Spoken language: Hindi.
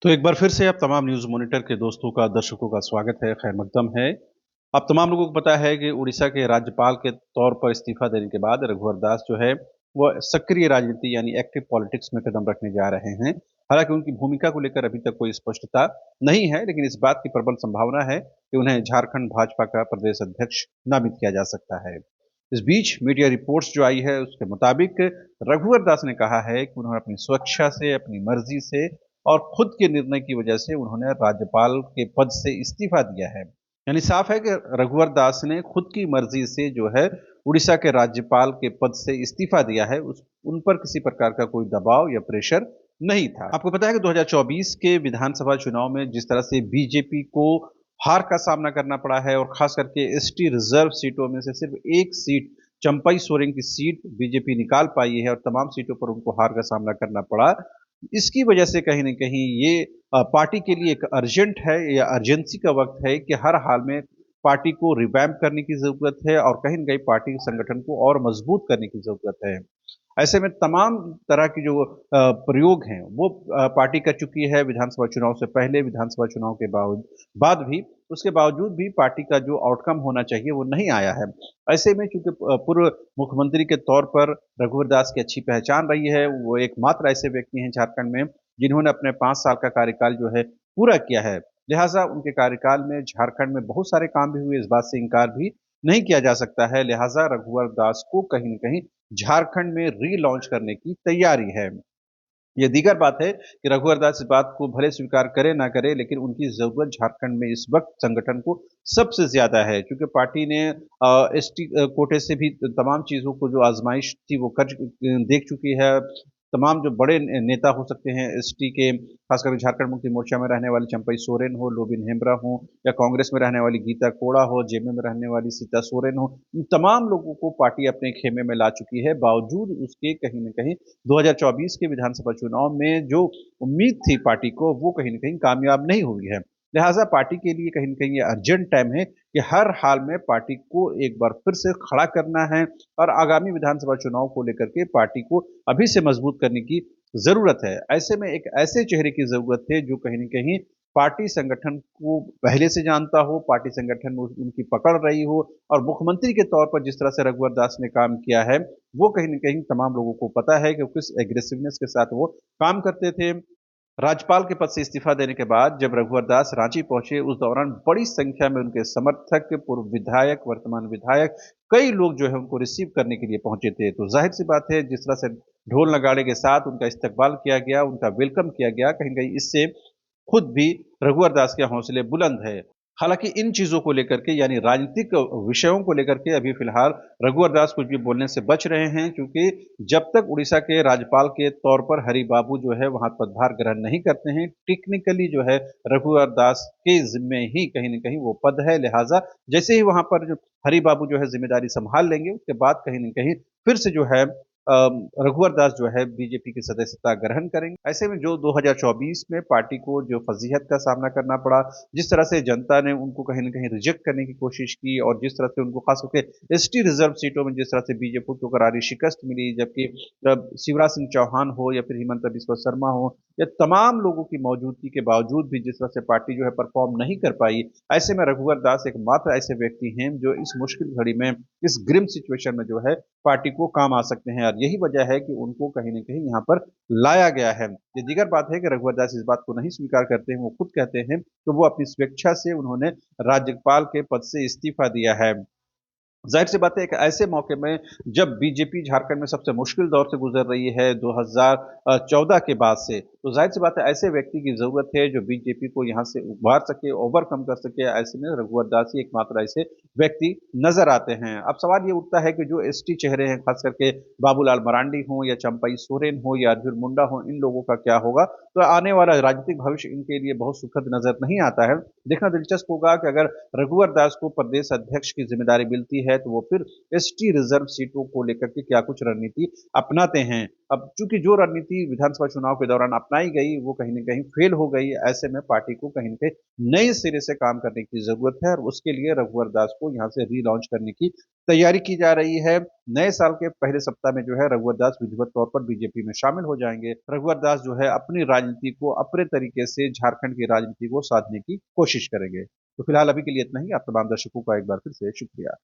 तो एक बार फिर से आप तमाम न्यूज़ मॉनिटर के दोस्तों का, दर्शकों का स्वागत है, खैर मकदम है। आप तमाम लोगों को पता है कि उड़ीसा के राज्यपाल के तौर पर इस्तीफ़ा देने के बाद रघुवर दास जो है, वो सक्रिय राजनीति यानी एक्टिव पॉलिटिक्स में कदम रखने जा रहे हैं। हालाँकि उनकी भूमिका को लेकर अभी तक कोई स्पष्टता नहीं है, लेकिन इस बात की प्रबल संभावना है कि उन्हें झारखंड भाजपा का प्रदेश अध्यक्ष नामित किया जा सकता है। इस बीच मीडिया रिपोर्ट्स जो आई है, उसके मुताबिक रघुवर दास ने कहा है कि उन्होंने अपनी स्वेच्छा से, अपनी मर्ज़ी से और खुद के निर्णय की वजह से उन्होंने राज्यपाल के पद से इस्तीफा दिया है। यानी साफ है कि रघुवर दास ने खुद की मर्जी से जो है उड़ीसा के राज्यपाल के पद से इस्तीफा दिया है। उस उन पर किसी प्रकार का कोई दबाव या प्रेशर नहीं था। आपको पता है कि 2024 के विधानसभा चुनाव में जिस तरह से बीजेपी को हार का सामना करना पड़ा है और खास करके एसटी रिजर्व सीटों में से सिर्फ एक सीट चंपई सोरेन की सीट बीजेपी निकाल पाई है और तमाम सीटों पर उनको हार का सामना करना पड़ा। इसकी वजह से कहीं न कहीं ये पार्टी के लिए एक अर्जेंट है या अर्जेंसी का वक़्त है कि हर हाल में पार्टी को रिवैम्प करने की ज़रूरत है और कहीं न कहीं पार्टी के संगठन को और मज़बूत करने की ज़रूरत है। ऐसे में तमाम तरह की जो प्रयोग हैं वो पार्टी कर चुकी है विधानसभा चुनाव से पहले, विधानसभा चुनाव के बाद भी, उसके बावजूद भी पार्टी का जो आउटकम होना चाहिए वो नहीं आया है। ऐसे में चूँकि पूर्व मुख्यमंत्री के तौर पर रघुवर दास की अच्छी पहचान रही है, वो एकमात्र ऐसे व्यक्ति हैं झारखंड में जिन्होंने अपने 5 साल का कार्यकाल जो है पूरा किया है। लिहाज़ा उनके कार्यकाल में झारखंड में बहुत सारे काम भी हुए, इस बात से इनकार भी नहीं किया जा सकता है। लिहाज़ा रघुवर दास को कहीं न कहीं झारखंड में रीलॉन्च करने की तैयारी है। ये दीगर बात है कि रघुवर दास इस बात को भले स्वीकार करे ना करे, लेकिन उनकी ज़रूरत झारखंड में इस वक़्त संगठन को सबसे ज़्यादा है, क्योंकि पार्टी ने एसटी कोटे से भी तमाम चीज़ों को जो आज़माइश थी वो देख चुकी है। तमाम जो बड़े नेता हो सकते हैं एसटी के, ख़ासकर झारखंड मुक्ति मोर्चा में रहने वाली चंपई सोरेन हो, लोबिन हेम्ब्रा हो या कांग्रेस में रहने वाली गीता कोड़ा हो, जेएमएम में रहने वाली सीता सोरेन हो, इन तमाम लोगों को पार्टी अपने खेमे में ला चुकी है। बावजूद उसके कहीं न कहीं 2024 के विधानसभा चुनाव में जो उम्मीद थी पार्टी को, वो कहीं न कहीं कामयाब नहीं हुई है। लिहाज़ा पार्टी के लिए कहीं न कहीं ये अर्जेंट टाइम है कि हर हाल में पार्टी को एक बार फिर से खड़ा करना है और आगामी विधानसभा चुनाव को लेकर के पार्टी को अभी से मजबूत करने की ज़रूरत है। ऐसे में एक ऐसे चेहरे की ज़रूरत है जो कहीं न कहीं पार्टी संगठन को पहले से जानता हो, पार्टी संगठन में उनकी पकड़ रही हो और मुख्यमंत्री के तौर पर जिस तरह से रघुवर दास ने काम किया है, वो कहीं न कहीं तमाम लोगों को पता है कि किस एग्रेसिवनेस के साथ वो काम करते थे। राज्यपाल के पद से इस्तीफा देने के बाद जब रघुवर दास रांची पहुंचे, उस दौरान बड़ी संख्या में उनके समर्थक, पूर्व विधायक, वर्तमान विधायक, कई लोग जो है उनको रिसीव करने के लिए पहुंचे थे। तो जाहिर सी बात है जिस तरह से ढोल नगाड़े के साथ उनका इस्तकबाल किया गया, उनका वेलकम किया गया, कहीं कहीं इससे खुद भी रघुवर दास के हौसले बुलंद है। हालाँकि इन चीज़ों को लेकर के यानी राजनीतिक विषयों को लेकर के अभी फ़िलहाल रघुवर दास कुछ भी बोलने से बच रहे हैं, क्योंकि जब तक उड़ीसा के राज्यपाल के तौर पर हरि बाबू जो है वहाँ पदभार ग्रहण नहीं करते हैं, टेक्निकली जो है रघुवर दास के ज़िम्मे ही कहीं न कहीं वो पद है। लिहाज़ा जैसे ही वहाँ पर जो हरि बाबू जो है ज़िम्मेदारी सँभाल लेंगे, उसके बाद कहीं न कहीं फिर से जो है रघुवर दास जो है बीजेपी की सदस्यता ग्रहण करेंगे। ऐसे में जो 2024 में पार्टी को जो फ़ज़ीहत का सामना करना पड़ा, जिस तरह से जनता ने उनको कहीं न कहीं रिजेक्ट करने की कोशिश की और जिस तरह से उनको ख़ास करके एसटी रिज़र्व सीटों में जिस तरह से बीजेपी को करारी शिकस्त मिली, जबकि शिवराज सिंह चौहान हो या फिर हिमंता बिस्वा शर्मा हो, या तमाम लोगों की मौजूदगी के बावजूद भी जिस तरह से पार्टी जो है परफ़ॉर्म नहीं कर पाई, ऐसे में रघुवर दास एकमात्र ऐसे व्यक्ति हैं जो इस मुश्किल घड़ी में, इस ग्रिम सिचुएशन में जो है पार्टी को काम आ सकते हैं और यही वजह है कि उनको कहीं न कहीं यहाँ पर लाया गया है। ये दीगर बात है कि रघुवर दास इस बात को नहीं स्वीकार करते हैं, वो खुद कहते हैं कि वो अपनी स्वेच्छा से उन्होंने राज्यपाल के पद से इस्तीफा दिया है। ज़ाहिर-सी बात है एक ऐसे मौके में जब बीजेपी झारखंड में सबसे मुश्किल दौर से गुज़र रही है 2014 के बाद से, तो ज़ाहिर-सी बात है ऐसे व्यक्ति की ज़रूरत है जो बीजेपी को यहाँ से उभार सके, ओवरकम कर सके। ऐसे में रघुवर दास ही एकमात्र ऐसे व्यक्ति नज़र आते हैं। अब सवाल ये उठता है कि जो एसटी चेहरे हैं, ख़ास करके बाबूलाल मरांडी हों या चंपई सोरेन हो या अर्जुन मुंडा हो, इन लोगों का क्या होगा? तो आने वाला राजनीतिक भविष्य इनके लिए बहुत सुखद नज़र नहीं आता है। देखना दिलचस्प होगा कि अगर रघुवर दास को प्रदेश अध्यक्ष की ज़िम्मेदारी मिलती है, तो वो फिर एसटी रिज़र्व सीटों को लेकर के क्या कुछ रणनीति अपनाते हैं। अब चूंकि जो रणनीति विधानसभा चुनाव के दौरान अपनाई गई वो कहीं न कहीं फेल हो गई, ऐसे में पार्टी को कहीं न कहीं नए सिरे से काम करने की ज़रूरत है और उसके लिए रघुवर दास को यहाँ से रीलॉन्च करने की तैयारी की जा रही है। नए साल के पहले सप्ताह में जो है रघुवर दास विधिवत तौर पर बीजेपी में शामिल हो जाएँगे। रघुवर दास जो है अपनी राजनीति को अपने तरीके से झारखंड की राजनीति को साधने की कोशिश करेंगे। तो फिलहाल अभी के लिए इतना ही। आप तमाम दर्शकों का एक बार फिर से शुक्रिया।